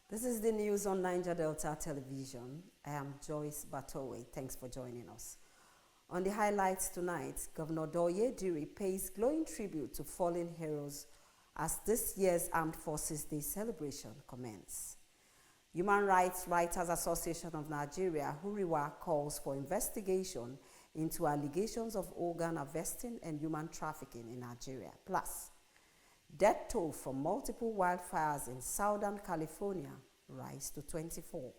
This is the news on Niger Delta Television. I am Joyce Batowe. Thanks for joining us. On the highlights tonight, Governor Doye Diri pays glowing tribute to fallen heroes as this year's Armed Forces Day celebration commences. Human Rights Writers Association of Nigeria, Huriwa, calls for investigation into allegations of organ harvesting and human trafficking in Nigeria. Plus, death toll from multiple wildfires in Southern California rise to 24.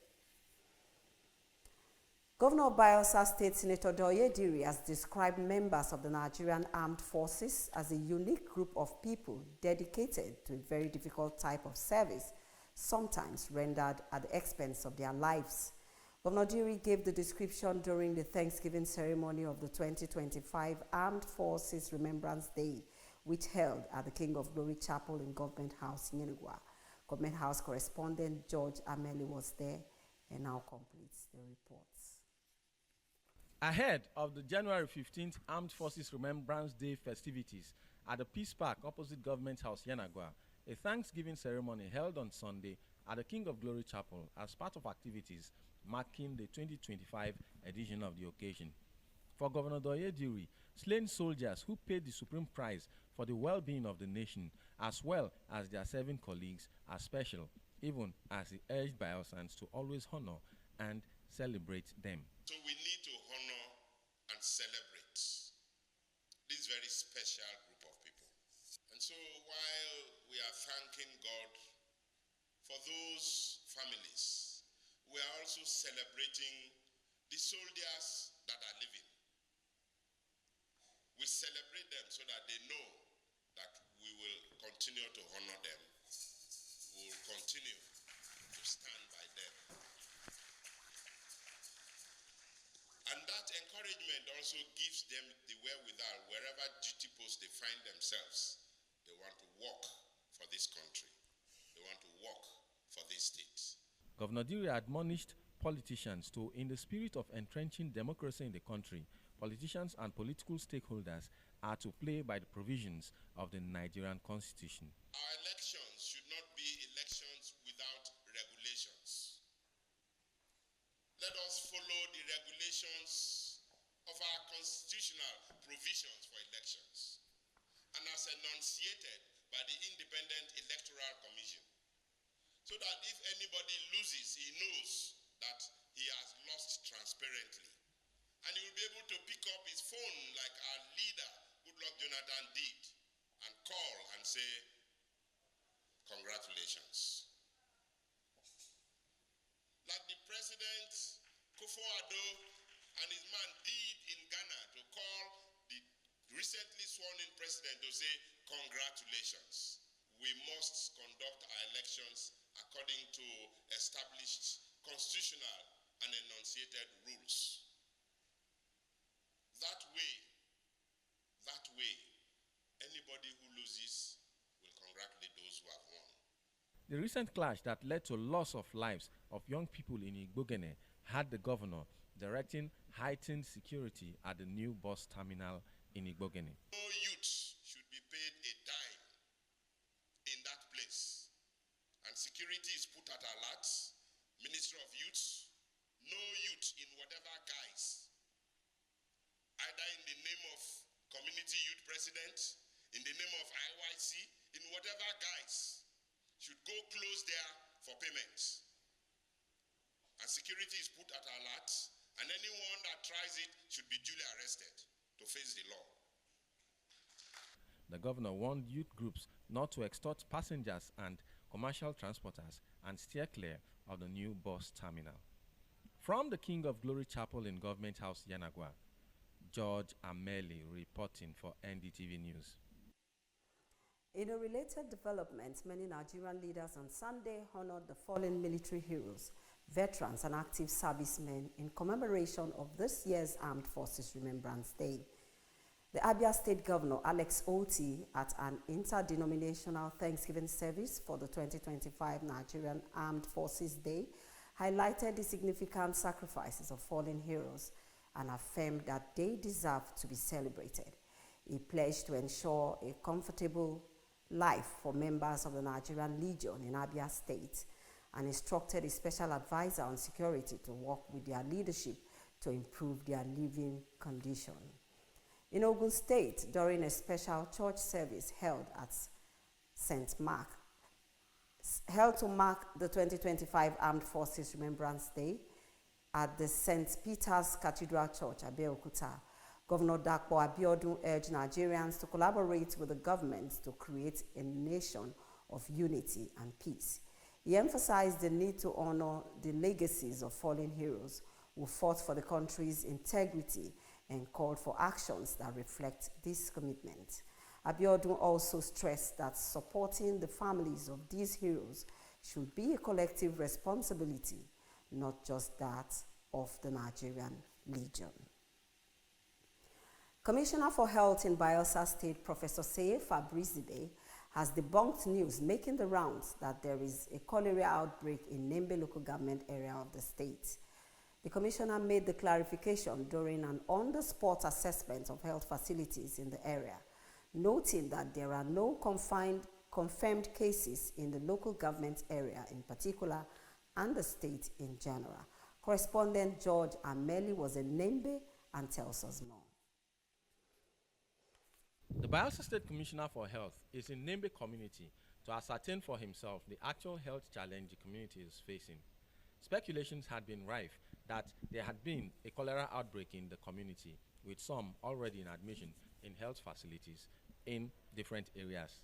Governor of Bayelsa State Senator Doye Diri has described members of the Nigerian Armed Forces as a unique group of people dedicated to a very difficult type of service, sometimes rendered at the expense of their lives. Governor Diri gave the description during the Thanksgiving ceremony of the 2025 Armed Forces Remembrance Day, which held at the King of Glory Chapel in Government House, Yenugua. Government House correspondent George Ameli was there and now completes the reports. Ahead of the January 15th Armed Forces Remembrance Day festivities at the Peace Park opposite Government House, Yenagua, a Thanksgiving ceremony held on Sunday at the King of Glory Chapel as part of activities marking the 2025 edition of the occasion. For Governor Doye Diri, slain soldiers who paid the supreme price for the well-being of the nation, as well as their serving colleagues, are special, even as he urged Bayelsans to always honor and celebrate them. So we need to honor and celebrate this very special group of people. And so while we are thanking God for those families, we are also celebrating the soldiers that are living. We celebrate them so that they know that we will continue to honor them. We will continue to stand by them. And that encouragement also gives them the wherewithal wherever duty posts they find themselves. They want to work for this country. They want to work for this state. Governor Diri admonished politicians to, in the spirit of entrenching democracy in the country, politicians and political stakeholders are to play by the provisions of the Nigerian Constitution. Our elections should not be elections without regulations. Let us follow the regulations of our constitutional provisions for elections and as enunciated by the Independent Electoral Commission, so that if anybody loses, he knows that he has lost transparently. And he will be able to pick up his phone like our leader, Goodluck Jonathan, did, and call and say, congratulations. Like the President Kufuor and his man did in Ghana to call the recently sworn-in president to say, congratulations. We must conduct our elections according to established constitutional and enunciated rules. That way, anybody who loses will congratulate those who have won. The recent clash that led to loss of lives of young people in Igbogene had the governor directing heightened security at the new bus terminal in Igbogene. No youth should be paid a dime in that place. And security is put at alert. Ministry of Youth, no youth in whatever guise, either in the name of Community Youth President, in the name of IYC, in whatever guise, should go close there for payments. And security is put at alert, and anyone that tries it should be duly arrested to face the law. The governor warned youth groups not to extort passengers and commercial transporters and steer clear of the new bus terminal. From the King of Glory Chapel in Government House, Yenagua, George Ameli reporting for NDTV News. In a related development, many Nigerian leaders on Sunday honored the fallen military heroes, veterans and active servicemen in commemoration of this year's Armed Forces Remembrance Day. The Abia State Governor, Alex Oti, at an interdenominational Thanksgiving service for the 2025 Nigerian Armed Forces Day, highlighted the significant sacrifices of fallen heroes and affirmed that they deserve to be celebrated. He pledged to ensure a comfortable life for members of the Nigerian Legion in Abia State and instructed a special advisor on security to work with their leadership to improve their living condition. In Ogun State, during a special church service held at St. Mark, held to mark the 2025 Armed Forces Remembrance Day at the St. Peter's Cathedral Church, Abeokuta, Governor Dapo Abiodun urged Nigerians to collaborate with the government to create a nation of unity and peace. He emphasized the need to honor the legacies of fallen heroes who fought for the country's integrity and called for actions that reflect this commitment. Abiodun also stressed that supporting the families of these heroes should be a collective responsibility, not just that of the Nigerian Legion. Commissioner for Health in Bayelsa State, Professor Seif Abrizibe, has debunked news making the rounds that there is a cholera outbreak in Nembe local government area of the state. The commissioner made the clarification during an on-the-spot assessment of health facilities in the area, noting that there are no confirmed cases in the local government area in particular and the state in general. Correspondent George Ameli was in Nembe and tells us more. The Bayelsa State Commissioner for Health is in Nembe community to ascertain for himself the actual health challenge the community is facing. Speculations had been rife that there had been a cholera outbreak in the community, with some already in admission in health facilities in different areas.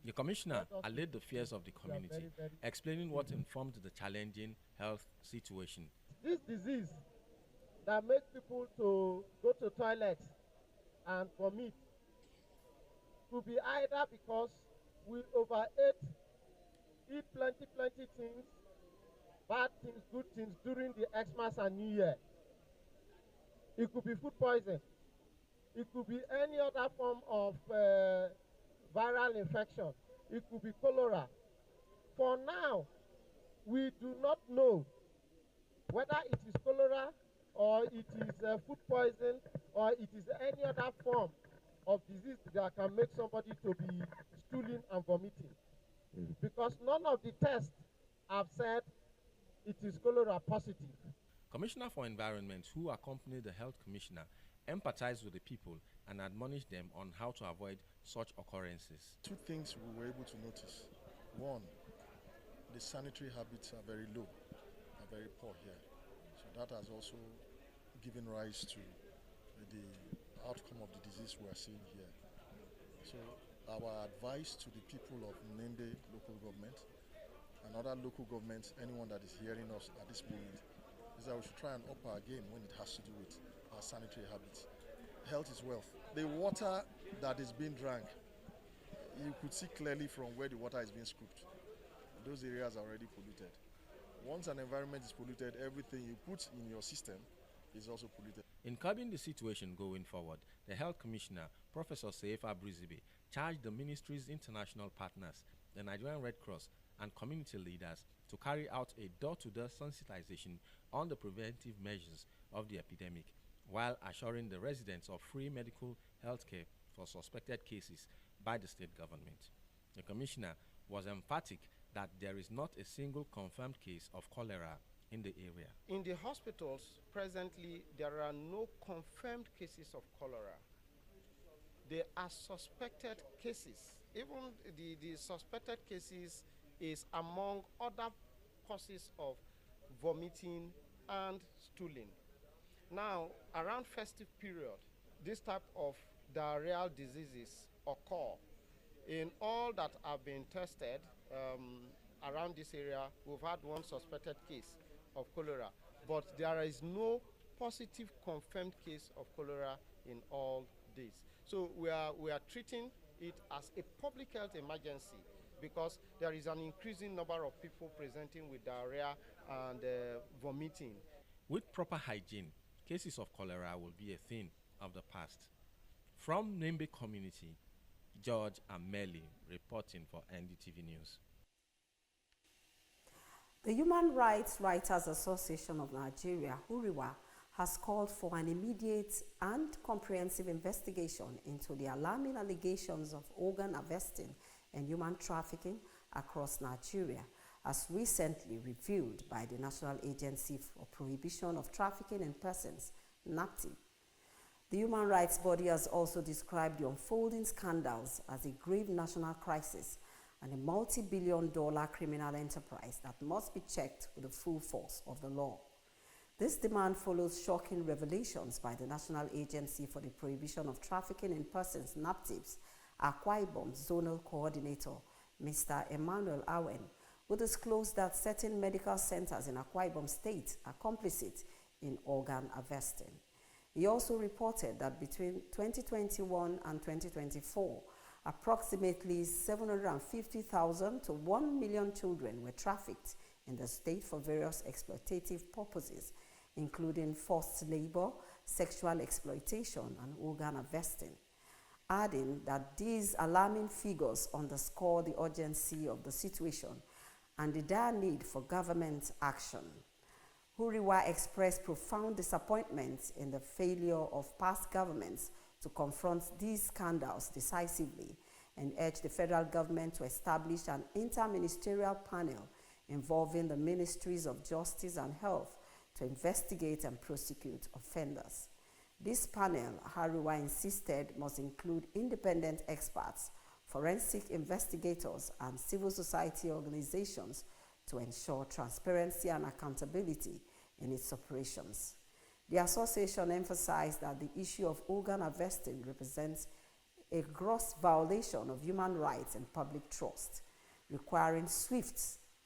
The commissioner allayed the fears of the community, explaining what informed the challenging health situation. This disease that makes people to go to toilets and vomit could be either because we overate, eat plenty things, bad things, good things during the Xmas and New Year. It could be food poison. It could be any other form of viral infection. It could be cholera. For now, we do not know whether it is cholera or it is food poison or it is any other form of disease that can make somebody to be stooling and vomiting. Because none of the tests have said it is cholera positive. Commissioner for Environment, who accompanied the Health Commissioner, empathized with the people and admonished them on how to avoid such occurrences. Two things we were able to notice. One, the sanitary habits are very low, are very poor here. So that has also given rise to the outcome of the disease we are seeing here. So our advice to the people of Nembe local government and other local governments, anyone that is hearing us at this moment, is that we should try and up our game when it has to do with our sanitary habits. Health is wealth. The water that is being drank, you could see clearly from where the water is being scooped. Those areas are already polluted. Once an environment is polluted, everything you put in your system is also polluted. In curbing the situation going forward, the Health Commissioner, Professor Seif Abrizibe, charged the ministry's international partners, the Nigerian Red Cross, and community leaders to carry out a door-to-door sensitization on the preventive measures of the epidemic, while assuring the residents of free medical health care for suspected cases by the state government. The commissioner was emphatic that there is not a single confirmed case of cholera in the area. In the hospitals, presently, there are no confirmed cases of cholera. There are suspected cases. Even the suspected cases is among other causes of vomiting and stooling. Now, around festive period, this type of diarrheal diseases occur. In all that have been tested around this area, we've had one suspected case of cholera, but there is no positive confirmed case of cholera in all this. So we are treating it as a public health emergency because there is an increasing number of people presenting with diarrhea and vomiting. With proper hygiene, cases of cholera will be a thing of the past. From Nembe community, George Ameli reporting for NDTV News. The Human Rights Writers Association of Nigeria, HURIWA, has called for an immediate and comprehensive investigation into the alarming allegations of organ harvesting and human trafficking across Nigeria. as recently reviewed by the National Agency for Prohibition of Trafficking in Persons, NAPTIP. The human rights body has also described the unfolding scandals as a grave national crisis and a multi-billion-dollar criminal enterprise that must be checked with the full force of the law. This demand follows shocking revelations by the National Agency for the Prohibition of Trafficking in Persons, NAPTIP's Akwa Ibom Zonal Coordinator, Mr. Emmanuel Awen, who disclosed that certain medical centers in Akwa Ibom State are complicit in organ harvesting. He also reported that between 2021 and 2024, approximately 750,000 to 1 million children were trafficked in the state for various exploitative purposes, including forced labor, sexual exploitation, and organ harvesting, adding that these alarming figures underscore the urgency of the situation and the dire need for government action. Huriwa expressed profound disappointment in the failure of past governments to confront these scandals decisively and urged the federal government to establish an interministerial panel involving the Ministries of Justice and Health to investigate and prosecute offenders. This panel, Hariwa insisted, must include independent experts, forensic investigators, and civil society organizations to ensure transparency and accountability in its operations. The association emphasized that the issue of organ harvesting represents a gross violation of human rights and public trust, requiring swift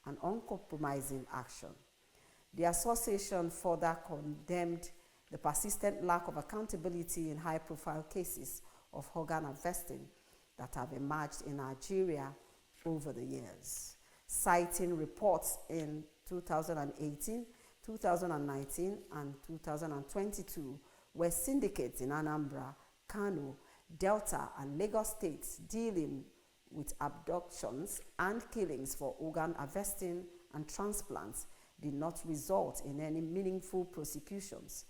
and uncompromising action. The association further condemned the persistent lack of accountability in high-profile cases of organ harvesting that have emerged in Nigeria over the years, citing reports in 2018, 2019, and 2022 where syndicates in Anambra, Kano, Delta, and Lagos states dealing with abductions and killings for organ harvesting and transplants did not result in any meaningful prosecutions,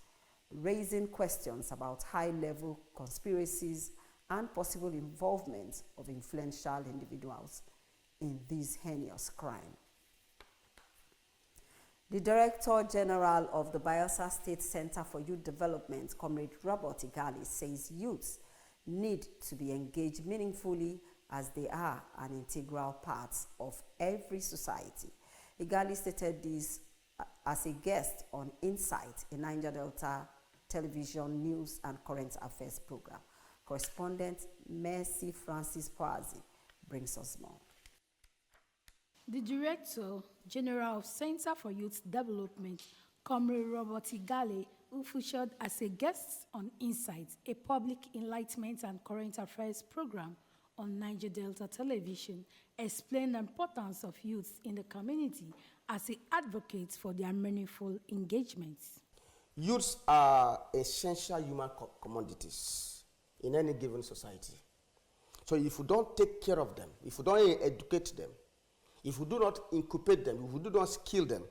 raising questions about high-level conspiracies and possible involvement of influential individuals in this heinous crime. The Director General of the Bayelsa State Center for Youth Development, Comrade Robert Igali, says youths need to be engaged meaningfully as they are an integral part of every society. Igali stated this as a guest on Insight, a Niger Delta television news and current affairs program. Correspondent Mercy Francis Pazi brings us more. The Director General of Center for Youth Development, Comrade Robert Igale, who featured as a guest on Insight, a public enlightenment and current affairs program on Niger Delta television, explained the importance of youth in the community as he advocates for their meaningful engagements. Youths are essential human commodities in any given society. So if you don't take care of them, if you don't educate them, if you do not incubate them, if you do not skill them,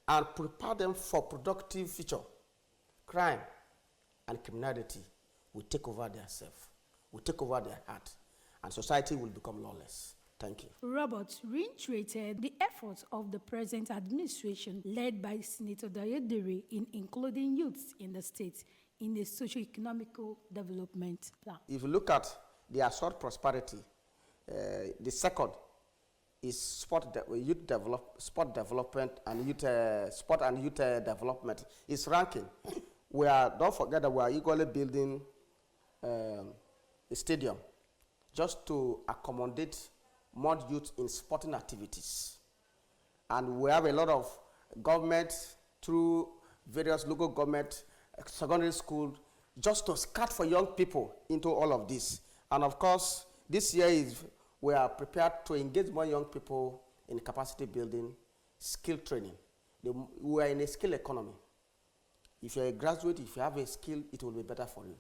and prepare them for productive future, crime and criminality will take over their self, will take over their heart, and society will become lawless. Thank you. Robert reiterated the efforts of the present administration led by Senator Dayedere in including youths in the state in the socio-economical development plan. If you look at the assured prosperity, the second is sport development and youth development is ranking. Don't forget that we are equally building a stadium just to accommodate more youth in sporting activities. And we have a lot of government through various local government, secondary school, just to scout for young people into all of this. And of course, this year we are prepared to engage more young people in capacity building, skill training. We are in a skill economy. If you're a graduate, if you have a skill, it will be better for you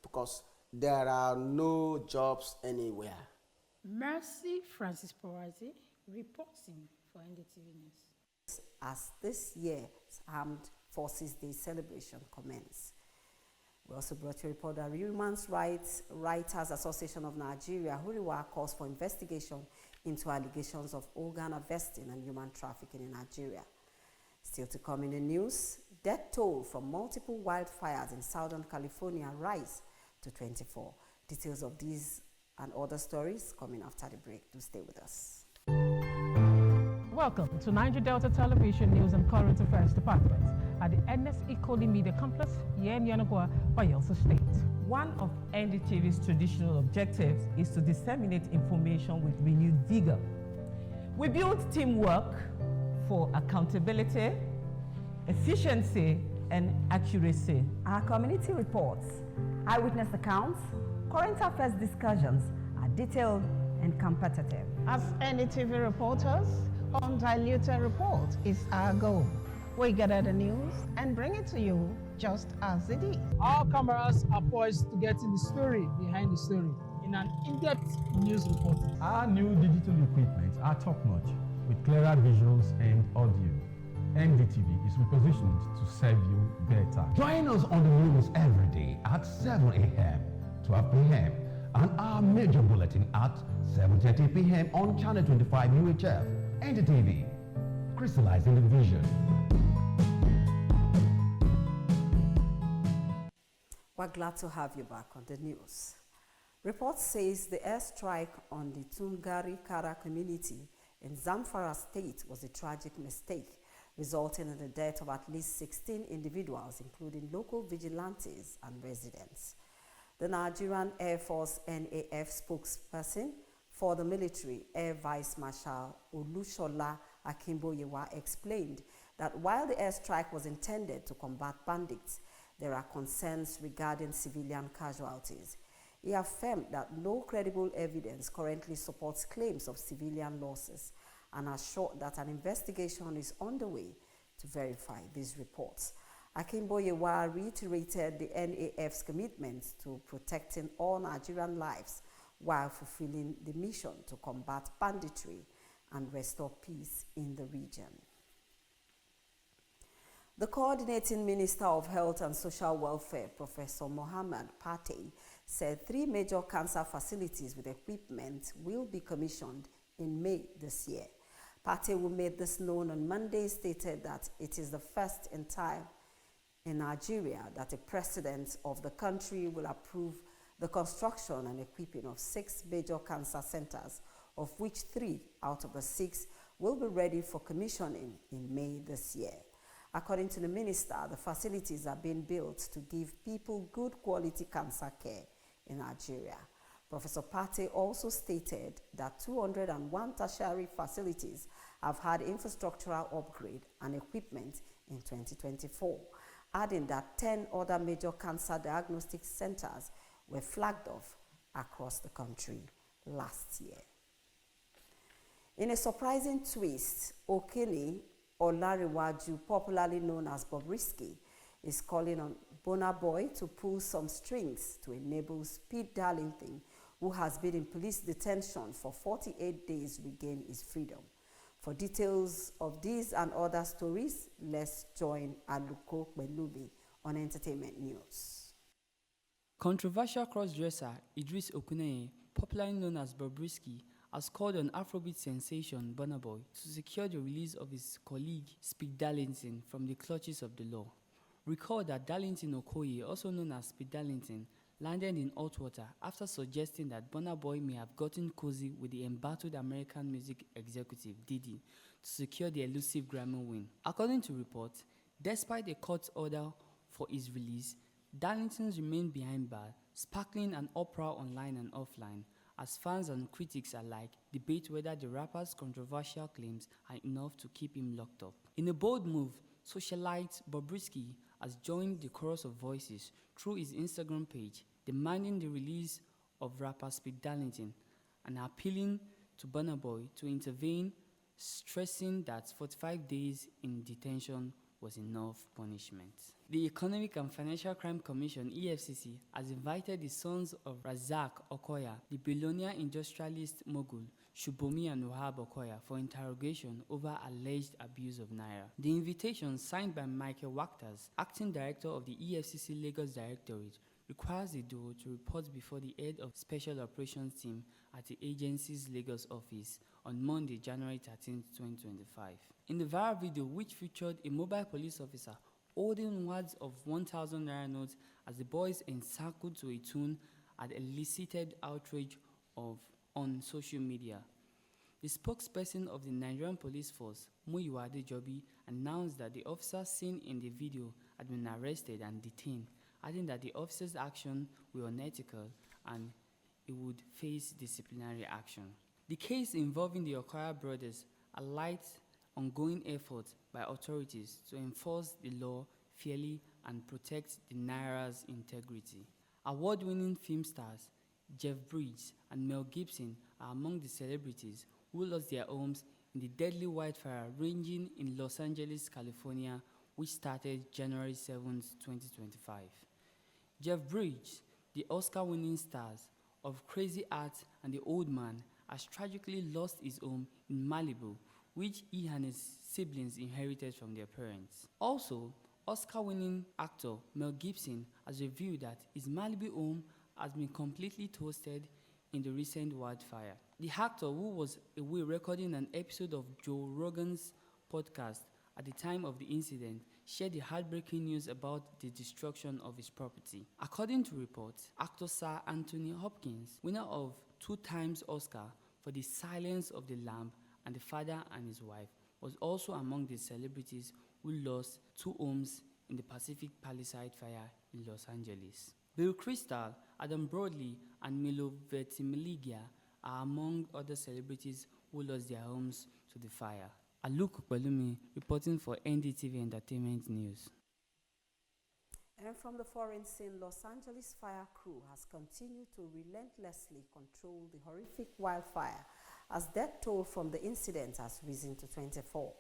because there are no jobs anywhere. Mercy Francis Pawazi reporting for NDTV News. As this year's Armed Forces Day celebration commences. We also brought you a report that Human Rights Writers Association of Nigeria, Huriwa, calls for investigation into allegations of organ harvesting and human trafficking in Nigeria. Still to come in the news, death toll from multiple wildfires in Southern California rise to 24. Details of these and other stories coming after the break. Do stay with us. Welcome to Niger Delta Television News and Current Affairs Department at the Ernest Ikoli Media Complex here in Yanagwa, Bayelsa State. One of NDTV's traditional objectives is to disseminate information with renewed vigor. We build teamwork for accountability, efficiency, and accuracy. Our community reports, eyewitness accounts, current affairs discussions are detailed and competitive. As NDTV reporters, undiluted report is our goal. We gather the news and bring it to you just as it is. Our cameras are poised to get in the story behind the story in an in-depth news report. Our new digital equipment are top-notch with clearer visuals and audio. NDTV is repositioned to serve you better. Join us on the news every day at 7 a.m., 12 p.m., and our major bulletin at 7:30 p.m. on Channel 25 UHF. NDTV, crystallizing the vision. We're glad to have you back on the news. Report says the airstrike on the Tungari Kara community in Zamfara State was a tragic mistake, resulting in the death of at least 16 individuals, including local vigilantes and residents. The Nigerian Air Force NAF spokesperson for the military, Air Vice Marshal Olushola Akimboyewa, explained that while the airstrike was intended to combat bandits, there are concerns regarding civilian casualties. He affirmed that no credible evidence currently supports claims of civilian losses and assured that an investigation is underway to verify these reports. Akimboyewa reiterated the NAF's commitment to protecting all Nigerian lives while fulfilling the mission to combat banditry and restore peace in the region. The Coordinating Minister of Health and Social Welfare, Professor Mohammed Pate, said 3 major cancer facilities with equipment will be commissioned in May this year. Pate, who made this known on Monday, stated that it is the first in time in Nigeria that a president of the country will approve the construction and equipping of 6 major cancer centers, of which 3 out of the 6 will be ready for commissioning in May this year. According to the minister, the facilities are being built to give people good quality cancer care in Nigeria. Professor Pate also stated that 201 tertiary facilities have had infrastructural upgrade and equipment in 2024, adding that 10 other major cancer diagnostic centers were flagged off across the country last year. In a surprising twist, Okene Olariwaju, popularly known as Bobrisky, is calling on Burna Boy to pull some strings to enable Speed Darlington, who has been in police detention for 48 days, regain his freedom. For details of these and other stories, let's join Aluko Belubi on Entertainment News. Controversial crossdresser Idris Okuneye, popularly known as Bobrisky, has called on Afrobeat sensation Burna Boy to secure the release of his colleague Speed Darlington from the clutches of the law. Recall that Darlington Okoye, also known as Speed Darlington, landed in hot water after suggesting that Burna Boy may have gotten cozy with the embattled American music executive Diddy to secure the elusive Grammy win. According to reports, despite a court order for his release, Darlington remained behind bars, sparkling an uproar online and offline, as fans and critics alike debate whether the rapper's controversial claims are enough to keep him locked up. In a bold move, socialite Bobrisky has joined the chorus of voices through his Instagram page, demanding the release of rapper Speed Darlington and appealing to Burna Boy to intervene, stressing that 45 days in detention was enough punishment. The Economic and Financial Crime Commission, EFCC, has invited the sons of Razak Okoya, the billionaire industrialist mogul, Shubomi and Wahab Okoya, for interrogation over alleged abuse of Naira. The invitation, signed by Michael Wachters, acting director of the EFCC Lagos Directorate, requires the duo to report before the head of Special Operations Team at the agency's Lagos office on Monday, January 13, 2025. In the viral video, which featured a mobile police officer holding wads of 1,000 naira notes as the boys encircled to a tune, had elicited outrage on social media. The spokesperson of the Nigerian Police Force, Muyiwa Adejobi, announced that the officer seen in the video had been arrested and detained, adding that the officer's actions were unethical and he would face disciplinary action. The case involving the Okara brothers highlights ongoing efforts by authorities to enforce the law fairly and protect the Naira's integrity. Award-winning film stars Jeff Bridges and Mel Gibson are among the celebrities who lost their homes in the deadly wildfire raging in Los Angeles, California, which started January 7, 2025. Jeff Bridges, the Oscar-winning stars of Crazy Hearts and The Old Man, has tragically lost his home in Malibu, which he and his siblings inherited from their parents. Also, Oscar-winning actor Mel Gibson has revealed that his Malibu home has been completely toasted in the recent wildfire. The actor, who was away recording an episode of Joe Rogan's podcast at the time of the incident, shared the heartbreaking news about the destruction of his property. According to reports, actor Sir Anthony Hopkins, winner of 2 times Oscar for The Silence of the Lamb and The Father and His Wife, was also among the celebrities who lost 2 homes in the Pacific Palisade fire in Los Angeles. Bill Crystal, Adam Brody, and Milo Ventimiglia are among other celebrities who lost their homes to the fire. Aluk Balumi reporting for NDTV Entertainment News. And from the foreign scene, Los Angeles fire crew has continued to relentlessly control the horrific wildfire as death toll from the incident has risen to 24.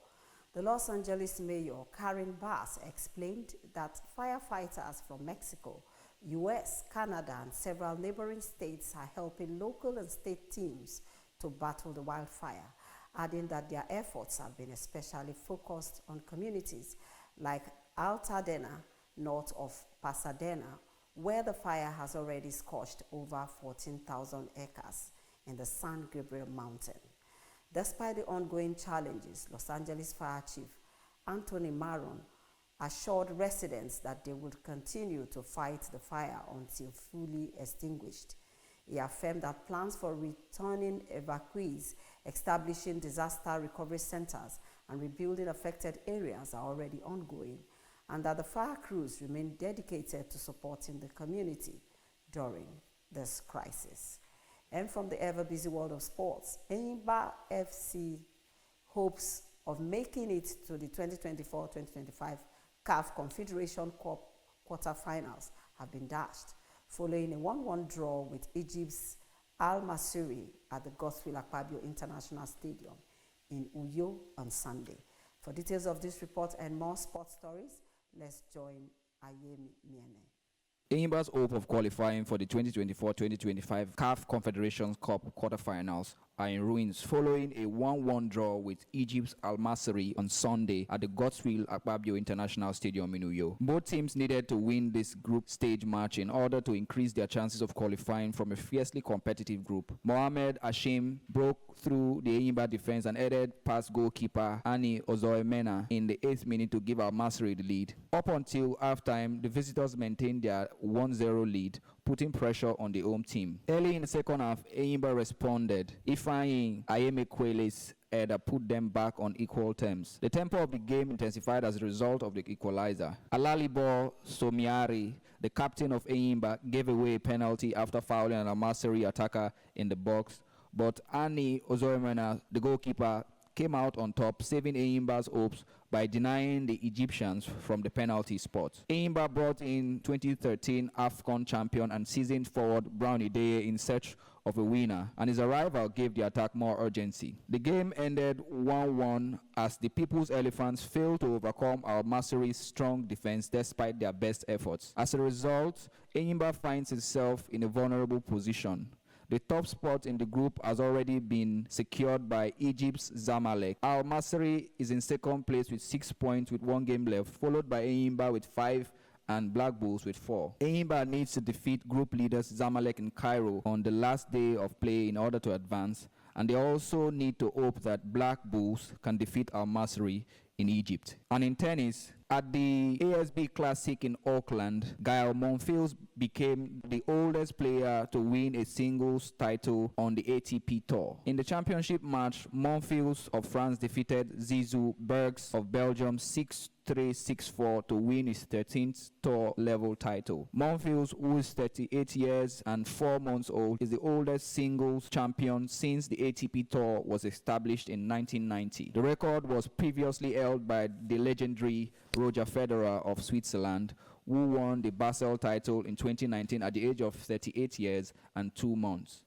The Los Angeles mayor, Karen Bass, explained that firefighters from Mexico, US, Canada, and several neighboring states are helping local and state teams to battle the wildfire, adding that their efforts have been especially focused on communities like Altadena, north of Pasadena, where the fire has already scorched over 14,000 acres in the San Gabriel Mountain. Despite the ongoing challenges, Los Angeles Fire Chief Anthony Maron assured residents that they would continue to fight the fire until fully extinguished. He affirmed that plans for returning evacuees, establishing disaster recovery centers, and rebuilding affected areas are already ongoing, and that the fire crews remain dedicated to supporting the community during this crisis. And from the ever-busy world of sports, Enyimba FC hopes of making it to the 2024-2025 CAF Confederation Cup quarterfinals have been dashed, following a 1-1 draw with Egypt's Al Masry at the Godswill Akpabio International Stadium in Uyo on Sunday. For details of this report and more sports stories, let's join Ayemi Miene. Enyimba's hope of qualifying for the 2024-2025 CAF Confederation Cup quarterfinals are in ruins following a 1-1 draw with Egypt's Al Masry on Sunday at the Godswill Akpabio International Stadium in Uyo. Both teams needed to win this group stage match in order to increase their chances of qualifying from a fiercely competitive group. Mohamed Hashim broke through the Enyimba defense and headed past goalkeeper Ani Ozoemena in the 8th minute to give Al Masry the lead. Up until halftime, the visitors maintained their 1-0 lead, putting pressure on the home team. Early in the second half, Enyimba responded. Ifeanyi Ayemekwele's header put them back on equal terms. The tempo of the game intensified as a result of the equalizer. Alalibo Somiari, the captain of Enyimba, gave away a penalty after fouling an Al Masry attacker in the box, but Ani Ozoemena, the goalkeeper, came out on top, saving Enyimba's hopes by denying the Egyptians from the penalty spot. Enyimba brought in 2013 AFCON champion and seasoned forward Brown Ideye in search of a winner, and his arrival gave the attack more urgency. The game ended 1-1 as the People's Elephants failed to overcome Al Masry's strong defense despite their best efforts. As a result, Enyimba finds itself in a vulnerable position. The top spot in the group has already been secured by Egypt's Zamalek. Al Masry is in second place with 6 points with 1 game left, followed by Enyimba with 5 and Black Bulls with 4. Enyimba needs to defeat group leaders Zamalek in Cairo on the last day of play in order to advance, and they also need to hope that Black Bulls can defeat Al Masry in Egypt. And in tennis, at the ASB Classic in Auckland, Gael Monfils became the oldest player to win a singles title on the ATP Tour. In the championship match, Monfils of France defeated Zizou Bergs of Belgium 6-3, 6-4 to win his 13th tour level title. Monfils, who is 38 years and 4 months old, is the oldest singles champion since the ATP Tour was established in 1990. The record was previously held by the legendary Roger Federer of Switzerland, who won the Basel title in 2019 at the age of 38 years and 2 months.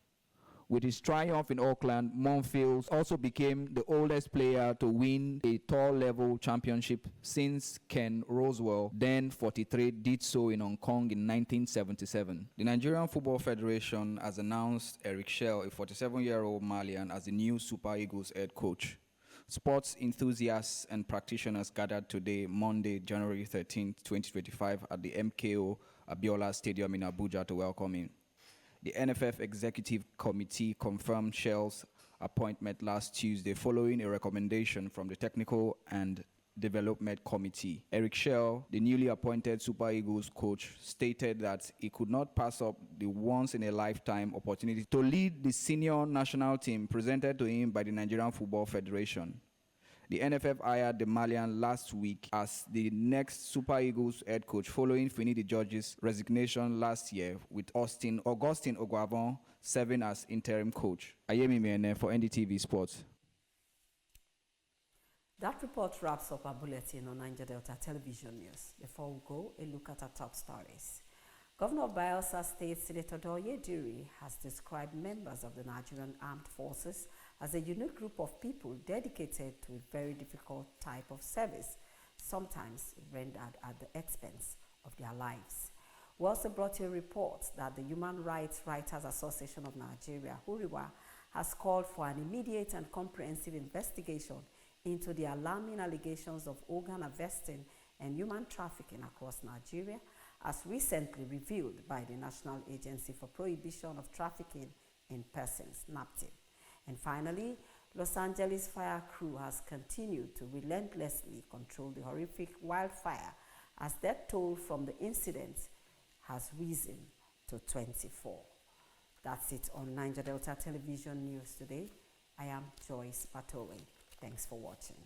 With his triumph in Auckland, Monfils also became the oldest player to win a tour-level championship since Ken Rosewell, then 43, did so in Hong Kong in 1977. The Nigerian Football Federation has announced Eric Shell, a 47-year-old Malian, as the new Super Eagles head coach. Sports enthusiasts and practitioners gathered today, Monday, January 13, 2025, at the MKO Abiola Stadium in Abuja to welcome him. The NFF Executive Committee confirmed Shell's appointment last Tuesday following a recommendation from the Technical and Development Committee. Eric Shell, the newly appointed Super Eagles coach, stated that he could not pass up the once-in-a-lifetime opportunity to lead the senior national team presented to him by the Nigerian Football Federation. The NFF hired the Malian last week as the next Super Eagles head coach following Finidi George's resignation last year, with Augustine Oguavon serving as interim coach. Ayemi Mene for NDTV Sports. That report wraps up our bulletin on Niger Delta Television News. Before we go, a look at our top stories. Governor of Bayelsa State, Senator Doye Diri, has described members of the Nigerian Armed Forces as a unique group of people dedicated to a very difficult type of service, sometimes rendered at the expense of their lives. We also brought you a report that the Human Rights Writers Association of Nigeria, HURIWA, has called for an immediate and comprehensive investigation into the alarming allegations of organ harvesting and human trafficking across Nigeria, as recently revealed by the National Agency for Prohibition of Trafficking in Persons, NAPTIP. And finally, Los Angeles fire crew has continued to relentlessly control the horrific wildfire, as death toll from the incident has risen to 24. That's it on Niger Delta Television News today. I am Joyce Batowe. Thanks for watching.